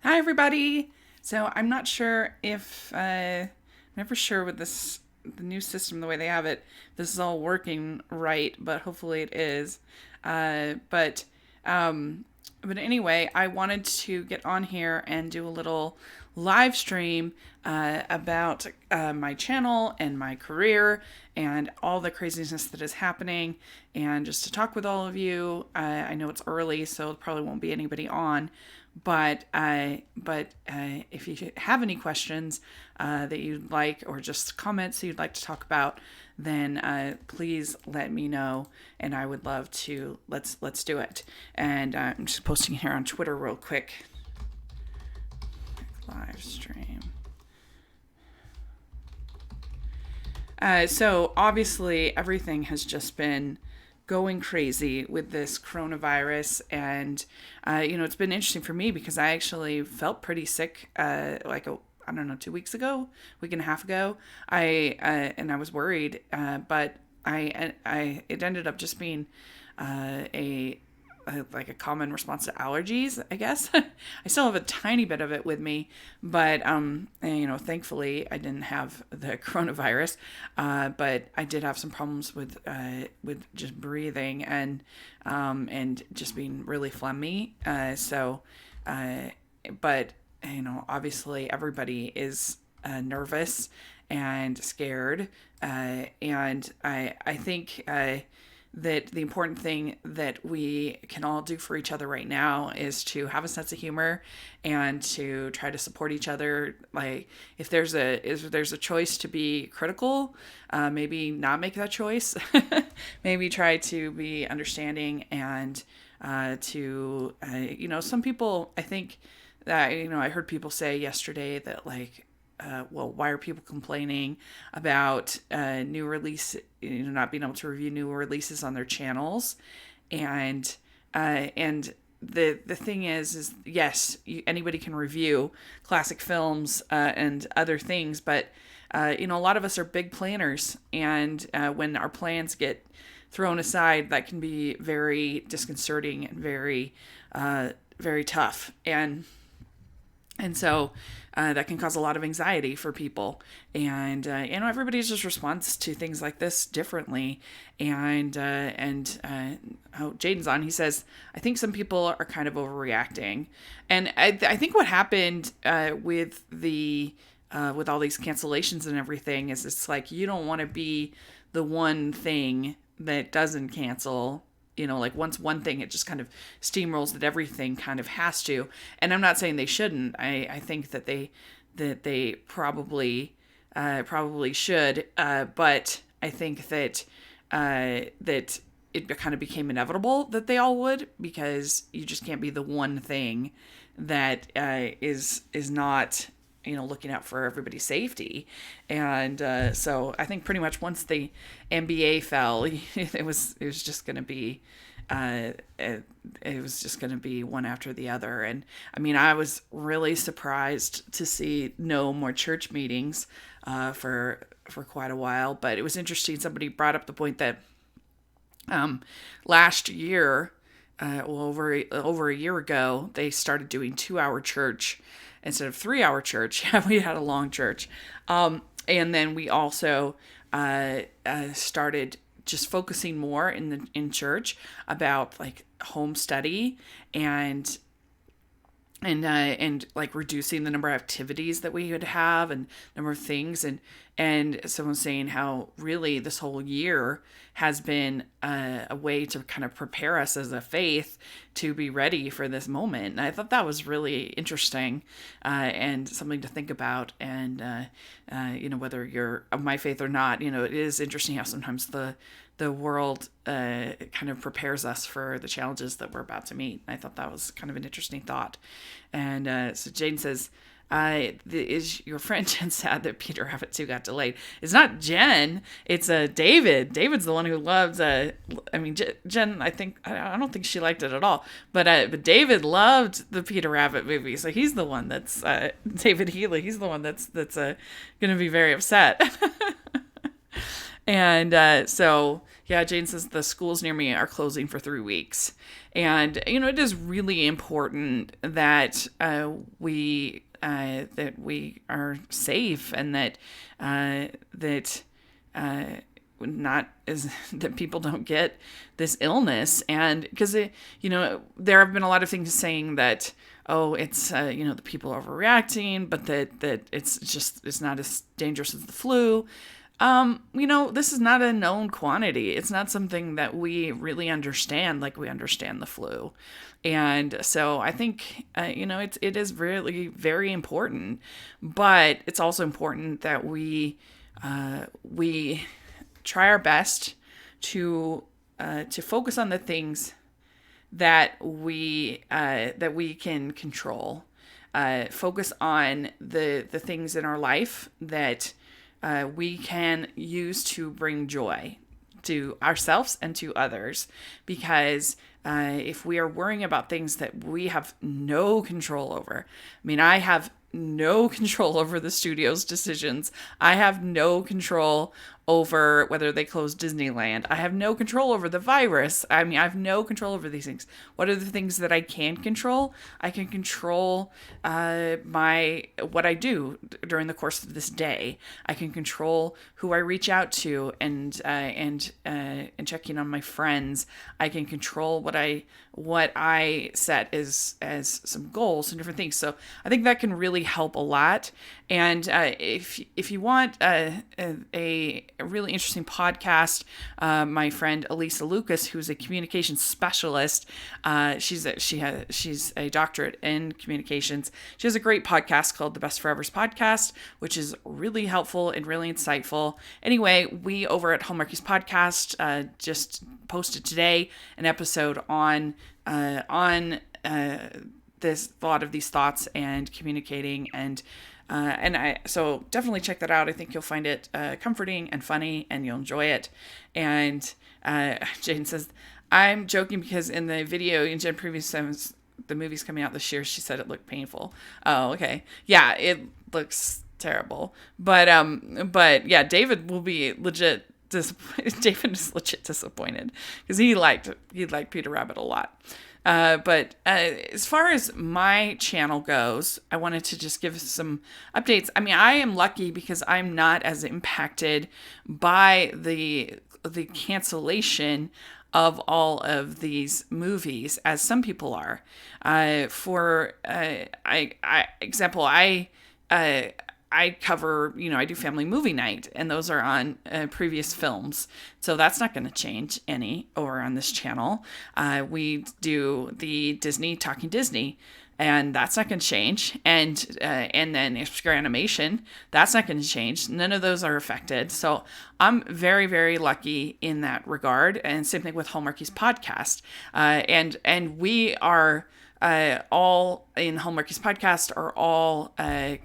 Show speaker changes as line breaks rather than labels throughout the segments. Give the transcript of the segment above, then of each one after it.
Hi, everybody. So I'm not sure if I'm never sure with the new system the way they have it. This is all working right, but hopefully it is. Uh, but um, but anyway, I wanted to get on here and do a little live stream about my channel and my career and all the craziness that is happening, and just to talk with all of you. I know it's early, so probably won't be anybody on. But if you have any questions that you'd like, or just comments that you'd like to talk about, then please let me know, and I would love to let's do it. And I'm just posting here on Twitter real quick. Live stream. So obviously everything has just been going crazy with this coronavirus, and it's been interesting for me because I actually felt pretty sick I don't know, 2 weeks ago, week and a half ago. I was worried, but it ended up just being a like a common response to allergies, I guess. I still have a tiny bit of it with me, but thankfully I didn't have the coronavirus. But I did have some problems with just breathing and just being really phlegmy. But obviously everybody is nervous and scared, and I think that the important thing that we can all do for each other right now is to have a sense of humor and to try to support each other. Like, if there's a choice to be critical, maybe not make that choice. Maybe try to be understanding and some people, I think that, I heard people say yesterday that, like, why are people complaining about new release, not being able to review new releases on their channels? And the thing is yes, anybody can review classic films and other things, but a lot of us are big planners, and when our plans get thrown aside, that can be very disconcerting and very very tough. And so that can cause a lot of anxiety for people. And, everybody's just responds to things like this differently. And Jaden's on, he says, I think some people are kind of overreacting. And I think what happened with with all these cancellations and everything is, it's like, you don't want to be the one thing that doesn't cancel. Like, once one thing, it just kind of steamrolls that everything kind of has to. And I'm not saying they shouldn't. I think that they probably should. But I think that it kind of became inevitable that they all would, because you just can't be the one thing that is not looking out for everybody's safety. And so I think pretty much once the NBA fell, it was just going to be one after the other. And I mean, I was really surprised to see no more church meetings for quite a while. But it was interesting. Somebody brought up the point that last year, over a year ago, they started doing 2-hour church instead of 3-hour church. We had a long church. And then we also started just focusing more in church about, like, home study and like reducing the number of activities that we would have and number of things. And someone saying how really this whole year has been a way to kind of prepare us as a faith to be ready for this moment. And I thought that was really interesting and something to think about. And, whether you're of my faith or not, it is interesting how sometimes the world kind of prepares us for the challenges that we're about to meet. I thought that was kind of an interesting thought. And so Jane says, is your friend Jen sad that Peter Rabbit 2 got delayed? It's not Jen, it's David. David's the one who loves, Jen, I don't think she liked it at all. But David loved the Peter Rabbit movie, so he's the one that's, David Healy, he's the one that's going to be very upset. And so Yeah, Jane says the schools near me are closing for 3 weeks. And, it is really important that we are safe, and not is that people don't get this illness. And because there have been a lot of things saying that, oh, it's the people are overreacting, but that it's not as dangerous as the flu. This is not a known quantity. It's not something that we really understand like we understand the flu. And so I think, it is really very important, but it's also important that we try our best to focus on the things that we can control. Focus on the things in our life that we can use to bring joy to ourselves and to others. Because if we are worrying about things that we have no control over, I have no control over the studio's decisions. I have no control over whether they close Disneyland. I have no control over the virus. I have no control over these things. What are the things that I can control? I can control what I do during the course of this day. I can control who I reach out to and checking on my friends. I can control what I set as some goals and different things. So I think that can really help a lot. And if you want a really interesting podcast, my friend Elisa Lucas, who's a communications specialist, she's a doctorate in communications. She has a great podcast called The Best Forevers Podcast, which is really helpful and really insightful. Anyway, we over at Hallmarkies Podcast just posted today an episode on this thought of these thoughts and communicating, and so definitely check that out. I think you'll find it comforting and funny, and you'll enjoy it. And Jane says, I'm joking because in the video in Jen previous times, the movie's coming out this year, she said it looked painful. Oh, okay. Yeah, it looks terrible. But yeah, David will be legit disappointed. David is legit disappointed because he liked Peter Rabbit a lot. But as far as my channel goes, I wanted to just give some updates. I am lucky because I'm not as impacted by the cancellation of all of these movies as some people are. I cover, I do family movie night, and those are on previous films. So that's not going to change any over on this channel. We do the Disney Talking Disney, and that's not going to change. And then obscure animation, that's not going to change. None of those are affected. So I'm very, very lucky in that regard. And same thing with Hallmarkies Podcast. And we are all in Hallmarkies Podcast are all going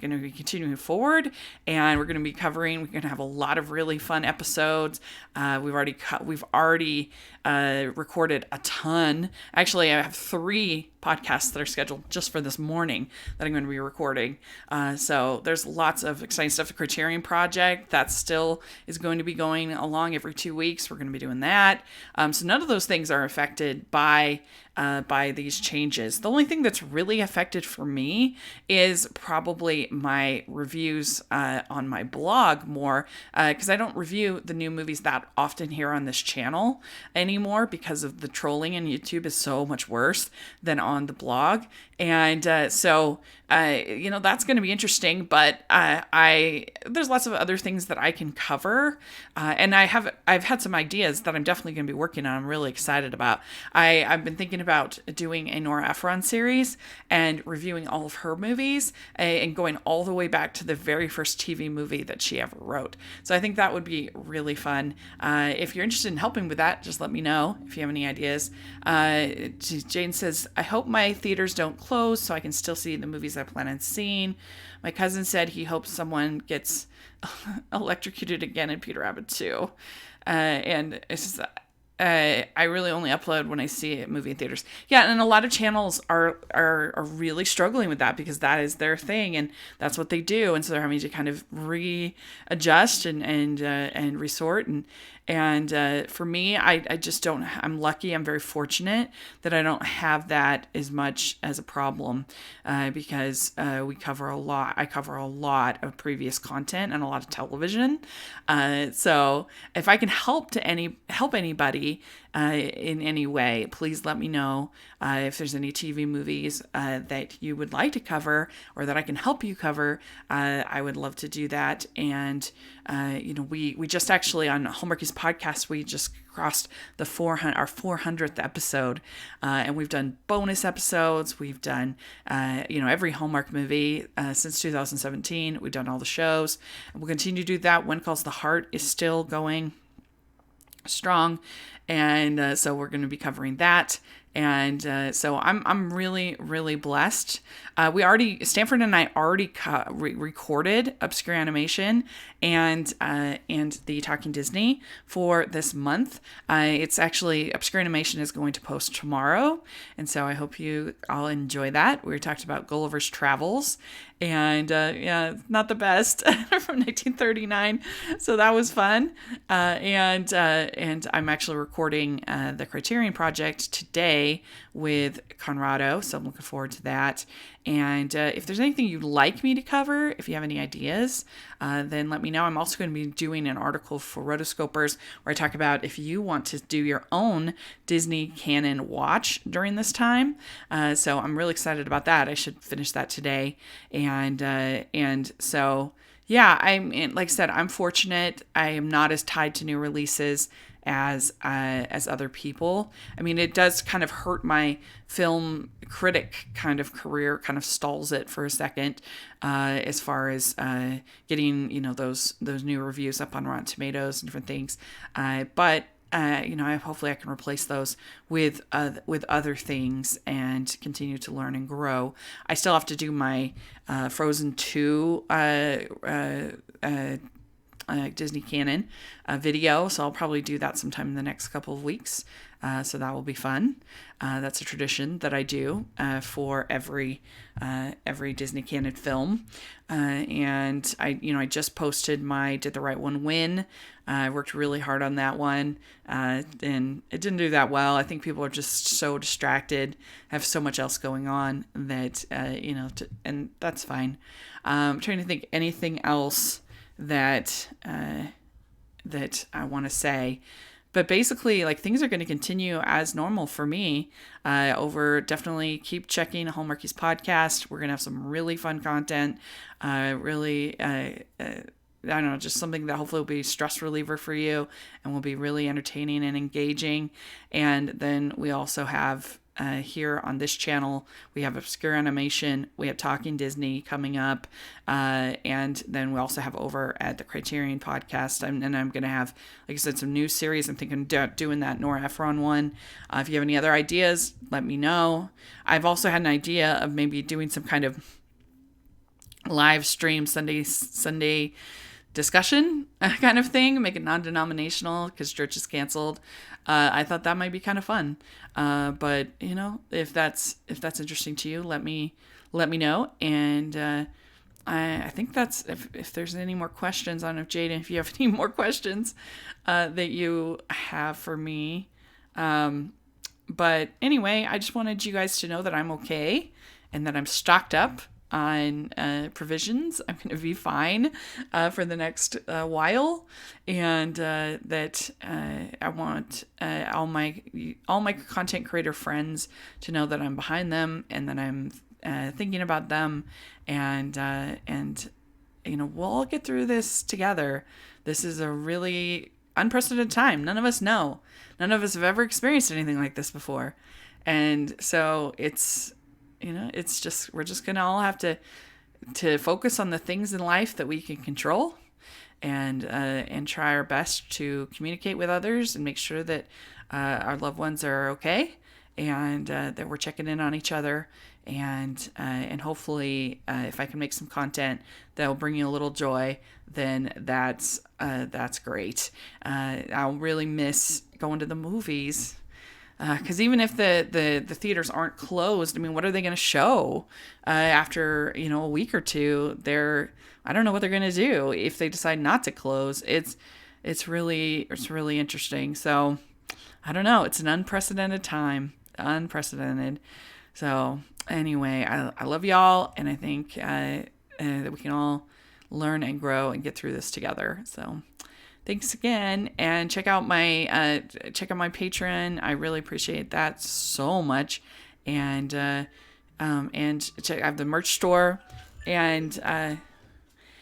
to be continuing forward, and we're going to have a lot of really fun episodes. We've already recorded a ton. Actually, I have 3 podcasts that are scheduled just for this morning that I'm going to be recording. So there's lots of exciting stuff. The Criterion Project, that still is going to be going along every 2 weeks. We're going to be doing that. So none of those things are affected by these changes. The only thing that's really affected for me is probably my reviews on my blog more, because I don't review the new movies that often here on this channel anymore because of the trolling in YouTube is so much worse than on the blog. And so that's going to be interesting, but there's lots of other things that I can cover, and I've had some ideas that I'm definitely going to be working on. I'm really excited about. I've been thinking about doing a Nora Ephron series and reviewing all of her movies and going all the way back to the very first TV movie that she ever wrote. So I think that would be really fun. If you're interested in helping with that, just let me know if you have any ideas. Jane says, I hope my theaters don't close so I can still see the movies I plan on seeing. My cousin said he hopes someone gets electrocuted again in Peter Rabbit 2. And it's just, I really only upload when I see a movie in theaters. Yeah, and a lot of channels are really struggling with that because that is their thing and that's what they do, and so they're having to kind of readjust and resort and for me, I just don't. I'm lucky. I'm very fortunate that I don't have that as much as a problem because we cover a lot. I cover a lot of previous content and a lot of television. So if I can help anybody in any way, please let me know if there's any TV movies that you would like to cover or that I can help you cover. I would love to do that. And we just actually on Hallmarkies podcast, we just crossed the 400th episode, and we've done bonus episodes. We've done every Hallmark movie since 2017. We've done all the shows, and we'll continue to do that. One Calls the Heart is still going strong, and so we're going to be covering that. And so I'm really, really blessed. Stanford and I already recorded Obscure Animation and the Talking Disney for this month. It's actually, Obscure Animation is going to post tomorrow, and so I hope you all enjoy that. We talked about Gulliver's Travels, and not the best from 1939, so that was fun. And I'm actually recording the Criterion Project today with Conrado, so I'm looking forward to that. And if there's anything you'd like me to cover, if you have any ideas, then let me know. I'm also going to be doing an article for Rotoscopers where I talk about if you want to do your own Disney canon watch during this time. So I'm really excited about that. I should finish that today. And so, yeah, like I said, I'm fortunate. I am not as tied to new releases as other people. I mean, it does kind of hurt my film critic kind of career, kind of stalls it for a second, as far as getting those new reviews up on Rotten Tomatoes and different things. But hopefully I can replace those with other things and continue to learn and grow. I still have to do my Frozen 2 Disney canon video, so I'll probably do that sometime in the next couple of weeks. So that will be fun. That's a tradition that I do for every Disney canon film. And I just posted my Did the Right One Win. I worked really hard on that one, and it didn't do that well. I think people are just so distracted, have so much else going on that and that's fine. I'm trying to think anything else that I want to say, but basically, like, things are going to continue as normal for me. Definitely keep checking Hallmarkies podcast. We're gonna have some really fun content. I don't know, just something that hopefully will be a stress reliever for you and will be really entertaining and engaging. And then we also have here on this channel, we have Obscure Animation, we have Talking Disney coming up, and then we also have over at the Criterion podcast, and I'm going to have, like I said, some new series. I'm thinking about doing that Nora Ephron one. If you have any other ideas, let me know. I've also had an idea of maybe doing some kind of live stream Sunday discussion kind of thing, make it non-denominational because church is canceled. I thought that might be kind of fun. But if that's interesting to you, let me know. And I think that's, if there's any more questions, I don't know if Jaden, if you have any more questions that you have for me. But anyway, I just wanted you guys to know that I'm okay and that I'm stocked up on provisions. I'm going to be fine for the next while, and that I want all my content creator friends to know that I'm behind them and that I'm thinking about them, and we'll all get through this together. This is a really unprecedented time. None of us know. None of us have ever experienced anything like this before, and so it's just, we're just going to all have to focus on the things in life that we can control, and try our best to communicate with others and make sure that our loved ones are okay, and that we're checking in on each other, and hopefully if I can make some content that will bring you a little joy, then that's great. I'll really miss going to the movies. Because even if the theaters aren't closed, I mean, what are they going to show after, a week or two? I don't know what they're going to do if they decide not to close. It's really interesting. So I don't know. It's an unprecedented time. Unprecedented. So anyway, I love y'all, and I think that we can all learn and grow and get through this together. So thanks again, and check out my Patreon. I really appreciate that so much, and I have the merch store, and I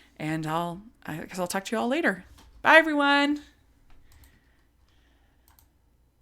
guess I'll talk to you all later. Bye, everyone.